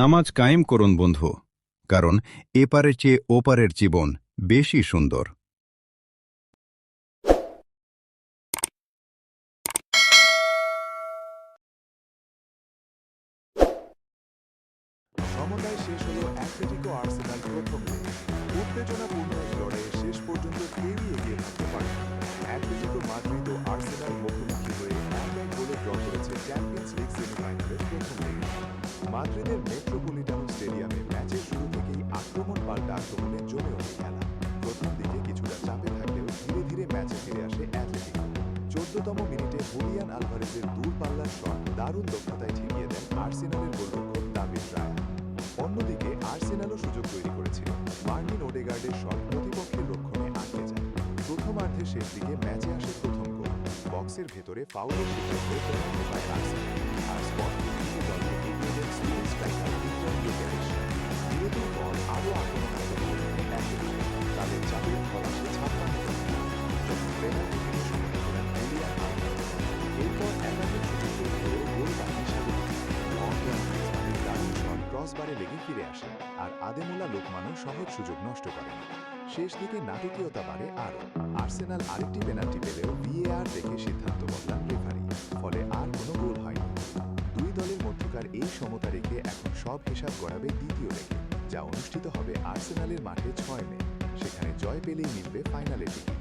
নামাজ কায়েম করুন বন্ধু, কারণ এপারের চেয়ে ওপারের জীবন বেশি সুন্দর। সমতায় শেষ হলো অ্যাটলেটিকো আর্সেনাল প্রথম লেগ। উত্তেজনাপূর্ণ এক লড়াইয়ে শেষ পর্যন্ত কেউই এগিয়ে থাকতে পারেনি। অ্যাটলেটিকো মাদ্রিদ ও আর্সেনাল মুখোমুখি হয়ে 1-1 গোলে ড্র করেছে চ্যাম্পিয়ন্স লিগ সেমিফাইনালের প্রথম লেগে। মাদ্রিদের মেট্রোপলিটানো স্টেডিয়ামে ম্যাচের শুরু থেকেই আক্রমণ পাল্টা আক্রমণে জমে ওঠে খেলা। প্রথম দিকে কিছুটা চাপে থাকলেও ধীরে ধীরে ম্যাচে ফিরে আসে অ্যাটলেটিকো। 14তম মিনিটে হুলিয়ান আলভারেজের দূরপাল্লার শট দারুণ দক্ষতায় ঠেকিয়ে দেন আর্সেনালের গোলরক্ষক দাভিড রায়া। অন্যদিকে আর্সেনালও সুযোগ তৈরি করেছিল। মার্টিন ওডেগার্ডের শট প্রতিপক্ষের রক্ষণে আটকে যায়। প্রথমার্ধের শেষ দিকে ম্যাচে আসে প্রথম গোল। বক্সের ভেতরে ফাউলের শিকার হয়ে পেনাল্টি পায় আর্সেনাল। আর স্পট ফিক্সিংয়ে দলকে এগিয়ে দেন স্পেন স্ট্রাইকার ভিক্টর ইউকেরেশ। বিরতির পর আরও আক্রমণাত্মক হয়ে ওঠে অ্যাটলেটিকো। তাদের চাপের ফল আসে 56 মিনিটে, যখন পেনাল্টি থেকে সমতা করেন হুলিয়ান আলভারেজ। এরপর একাধিক সুযোগ তৈরি হলেও গোল বাকি স্বাগতিক। দারুণ শট ক্রসবারে লেগে ফিরে আসে, আর আদেমুলা লোকমানও সহজ সুযোগ নষ্ট করেন। শেষ দিকে নাটকীয়তা বাড়ে আরও। আর্সেনাল আরেকটি পেনাল্টি পেলেও ভিএআর দেখে সিদ্ধান্ত বদলান রেফারি, ফলে আর কোনো গোল হয়নি। দুই দলের মধ্যকার এই সমতা রেখে এখন সব হিসাব গড়াবে দ্বিতীয় লেগে, যা অনুষ্ঠিত হবে আর্সেনালের মাঠে 6 মে। সেখানে জয় পেলেই মিলবে ফাইনালের টিকিট।